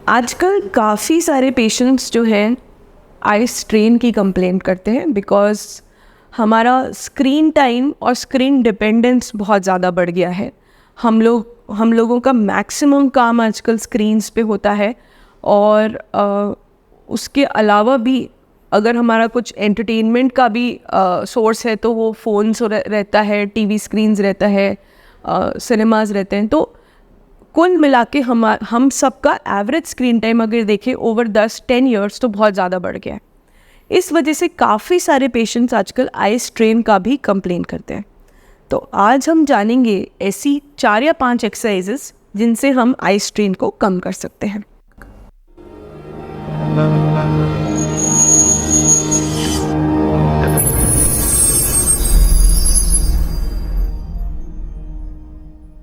आजकल काफ़ी सारे पेशेंट्स जो हैं आई स्ट्रेन की कंप्लेंट करते हैं बिकॉज़ हमारा स्क्रीन टाइम और स्क्रीन डिपेंडेंस बहुत ज़्यादा बढ़ गया है। हम लोगों का मैक्सिमम काम आजकल स्क्रीन्स पे होता है और उसके अलावा भी अगर हमारा कुछ एंटरटेनमेंट का भी सोर्स है तो वो फ़ोन्स रहता है, टीवी स्क्रीन्स रहता है, सिनेमाज रहते हैं। तो कुल मिला के हम सबका एवरेज स्क्रीन टाइम अगर देखें ओवर 10-10 ईयर्स तो बहुत ज़्यादा बढ़ गया है। इस वजह से काफ़ी सारे पेशेंट्स आजकल आई स्ट्रेन का भी कंप्लेन करते हैं। तो आज हम जानेंगे ऐसी 4 या 5 एक्सरसाइजेस जिनसे हम आई स्ट्रेन को कम कर सकते हैं।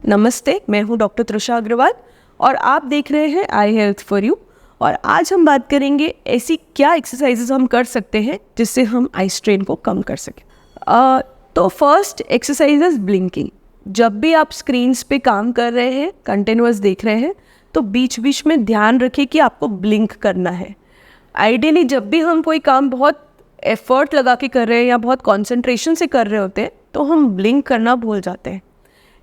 नमस्ते, मैं हूं डॉक्टर तृषा अग्रवाल और आप देख रहे हैं आई हेल्थ फॉर यू। और आज हम बात करेंगे ऐसी क्या एक्सरसाइजेस हम कर सकते हैं जिससे हम आई स्ट्रेन को कम कर सकें। तो फर्स्ट एक्सरसाइज इज ब्लिंकिंग। जब भी आप स्क्रीन्स पे काम कर रहे हैं, कंटिन्यूअस देख रहे हैं, तो बीच बीच में ध्यान रखें कि आपको ब्लिंक करना है। आइडियली जब भी हम कोई काम बहुत एफर्ट लगा के कर रहे हैं या बहुत कॉन्सेंट्रेशन से कर रहे होते हैं तो हम ब्लिंक करना भूल जाते हैं।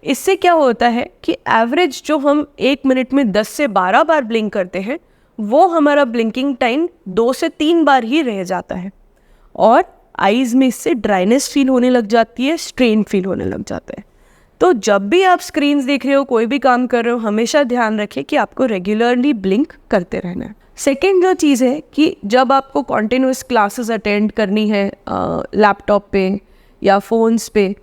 इससे क्या होता है कि एवरेज जो हम 1 मिनट में 10 से 12 बार ब्लिंक करते हैं वो हमारा ब्लिंकिंग टाइम 2 से 3 बार ही रह जाता है और आईज़ में इससे ड्राइनेस फील होने लग जाती है, स्ट्रेन फील होने लग जाता है। तो जब भी आप स्क्रीन्स देख रहे हो, कोई भी काम कर रहे हो, हमेशा ध्यान रखें कि आपको रेगुलरली ब्लिंक करते रहना है। सेकेंड जो चीज़ है कि जब आपको कॉन्टिन्यूस क्लासेस अटेंड करनी है लैपटॉप पे या फ़ोन्स पे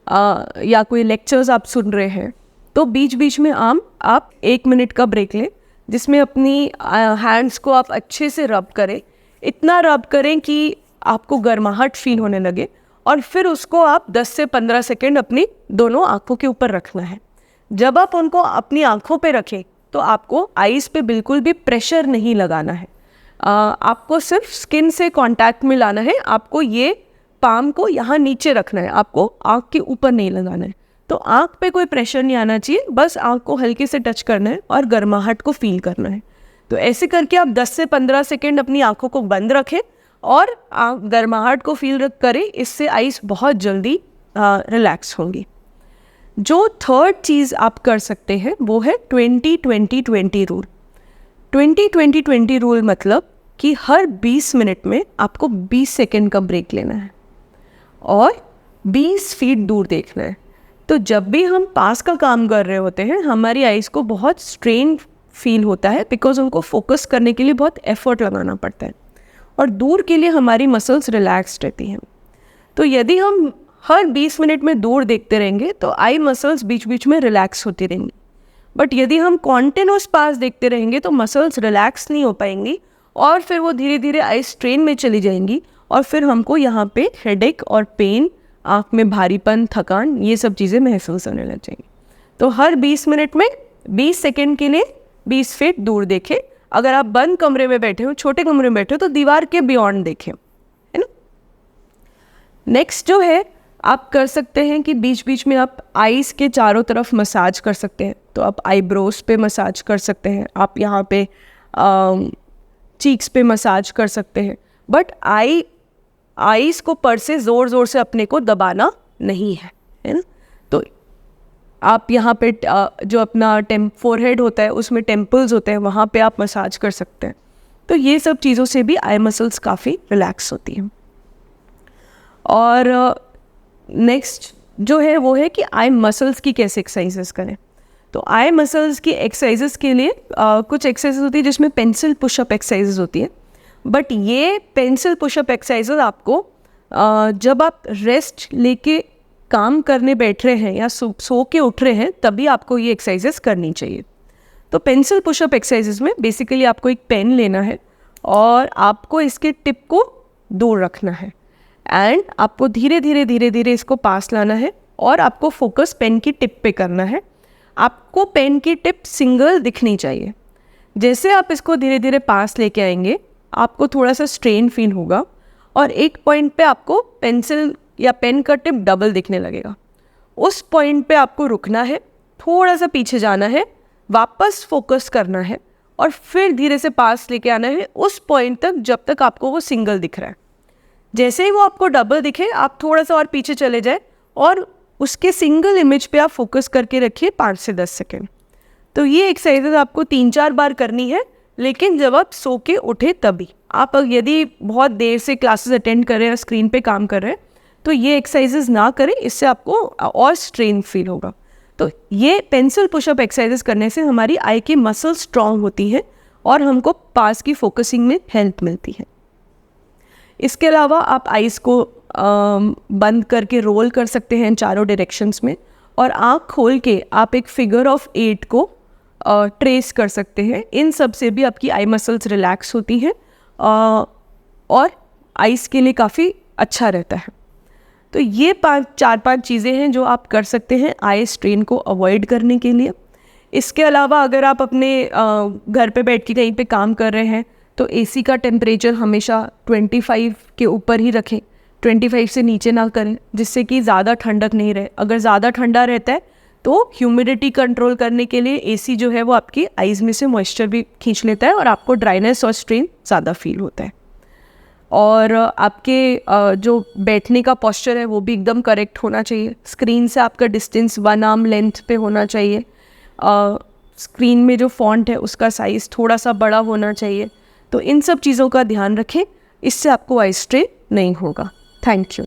या कोई लेक्चर्स आप सुन रहे हैं, तो बीच बीच में आप 1 मिनट का ब्रेक लें जिसमें अपनी हैंड्स को आप अच्छे से रब करें। इतना रब करें कि आपको गर्माहट फील होने लगे और फिर उसको आप 10 से 15 सेकेंड अपनी दोनों आँखों के ऊपर रखना है। जब आप उनको अपनी आँखों पे रखें तो आपको आईज़ पे बिल्कुल भी प्रेशर नहीं लगाना है। आपको सिर्फ स्किन से कांटेक्ट में लाना है। आपको ये पाम को यहाँ नीचे रखना है, आपको आँख के ऊपर नहीं लगाना है। तो आँख पे कोई प्रेशर नहीं आना चाहिए, बस आँख को हल्के से टच करना है और गर्माहट को फील करना है। तो ऐसे करके आप 10 से 15 सेकेंड अपनी आँखों को बंद रखें और गर्माहट को फील करें। इससे आईज बहुत जल्दी रिलैक्स होंगी। जो थर्ड चीज़ आप कर सकते हैं वो है 20-20-20 रूल। 20-20-20 रूल मतलब कि हर 20 मिनट में आपको 20 सेकेंड का ब्रेक लेना है और 20 फीट दूर देखना है। तो जब भी हम पास का काम कर रहे होते हैं हमारी आईज़ को बहुत स्ट्रेन फील होता है बिकॉज उनको फोकस करने के लिए बहुत एफर्ट लगाना पड़ता है और दूर के लिए हमारी मसल्स रिलैक्स्ड रहती हैं। तो यदि हम हर 20 मिनट में दूर देखते रहेंगे तो आई मसल्स बीच बीच में रिलैक्स होती रहेंगी। बट यदि हम कॉन्टिन्यूस पास देखते रहेंगे तो मसल्स रिलैक्स नहीं हो पाएंगी और फिर वो धीरे धीरे आई स्ट्रेन में चली जाएंगी और फिर हमको यहाँ पे हेडेक और पेन, आँख में भारीपन, थकान, ये सब चीज़ें महसूस होने लग जाएंगी। तो हर 20 मिनट में 20 सेकेंड के लिए 20 फीट दूर देखें। अगर आप बंद कमरे में बैठे हो, छोटे कमरे में बैठे हो, तो दीवार के बियॉन्ड देखें, है ना। नेक्स्ट जो है आप कर सकते हैं कि बीच बीच में आप आईज़ के चारों तरफ मसाज कर सकते हैं। तो आप आईब्रोज पे मसाज कर सकते हैं, आप यहाँ पे चीक्स पे मसाज कर सकते हैं। बट आईज़ को पर से ज़ोर ज़ोर से अपने को दबाना नहीं है ना। तो आप यहाँ पे जो अपना फोरहेड होता है उसमें टेम्पल्स होते हैं, वहाँ पे आप मसाज कर सकते हैं। तो ये सब चीज़ों से भी आई मसल्स काफ़ी रिलैक्स होती हैं। और नेक्स्ट जो है वो है कि आई मसल्स की कैसे एक्सरसाइजेस करें। तो आई मसल्स की एक्सरसाइजेस के लिए कुछ एक्सरसाइजेस होती है जिसमें पेंसिल पुशअप एक्सरसाइजेस होती है। बट ये पेंसिल पुशअप एक्सरसाइजेस आपको जब आप रेस्ट लेके काम करने बैठ रहे हैं या सो के उठ रहे हैं तभी आपको ये एक्सरसाइजेस करनी चाहिए। तो पेंसिल पुशअप एक्सरसाइजेस में बेसिकली आपको एक पेन लेना है और आपको इसके टिप को दूर रखना है एंड आपको धीरे धीरे इसको पास लाना है और आपको फोकस पेन की टिप पे करना है। आपको पेन की टिप सिंगल दिखनी चाहिए। जैसे आप इसको धीरे धीरे पास लेके आएंगे आपको थोड़ा सा स्ट्रेन फील होगा और एक पॉइंट पे आपको पेंसिल या पेन का टिप डबल दिखने लगेगा। उस पॉइंट पे आपको रुकना है, थोड़ा सा पीछे जाना है, वापस फोकस करना है और फिर धीरे से पास लेके आना है उस पॉइंट तक जब तक आपको वो सिंगल दिख रहा है। जैसे ही वो आपको डबल दिखे आप थोड़ा सा और पीछे चले जाए और उसके सिंगल इमेज पे आप फोकस करके रखिए 5 से 10 सेकेंड। तो ये एक्सरसाइजेज आपको 3-4 बार करनी है, लेकिन जब आप सो के उठे तभी। आप यदि बहुत देर से क्लासेस अटेंड कर रहे हैं, स्क्रीन पे काम कर रहे हैं, तो ये एक्सरसाइजेज ना करें, इससे आपको और स्ट्रेन फील होगा। तो ये पेंसिल पुशअप एक्सरसाइजेज करने से हमारी आई की मसल स्ट्रांग होती है और हमको पास की फोकसिंग में हेल्प मिलती है। इसके अलावा आप आइज़ को बंद करके रोल कर सकते हैं चारों डायरेक्शंस में, और आँख खोल के आप एक फिगर ऑफ 8 को ट्रेस कर सकते हैं। इन सब से भी आपकी आई मसल्स रिलैक्स होती हैं और आइज़ के लिए काफ़ी अच्छा रहता है। तो ये 4-5 चीज़ें हैं जो आप कर सकते हैं आई स्ट्रेन को अवॉइड करने के लिए। इसके अलावा अगर आप अपने घर पे बैठ के कहीं पे काम कर रहे हैं तो एसी का टेम्परेचर हमेशा 25 के ऊपर ही रखें, 25 से नीचे ना करें, जिससे कि ज़्यादा ठंडक नहीं रहे। अगर ज़्यादा ठंडा रहता है तो ह्यूमिडिटी कंट्रोल करने के लिए एसी जो है वो आपकी आइज़ में से मॉइस्चर भी खींच लेता है और आपको ड्राइनेस और स्ट्रेन ज़्यादा फील होता है। और आपके जो बैठने का पोस्चर है वो भी एकदम करेक्ट होना चाहिए। स्क्रीन से आपका डिस्टेंस 1 आर्म लेंथ पे होना चाहिए। स्क्रीन में जो फॉन्ट है उसका साइज़ थोड़ा सा बड़ा होना चाहिए। तो इन सब चीज़ों का ध्यान रखें, इससे आपको आई स्ट्रेन नहीं होगा। Thank you.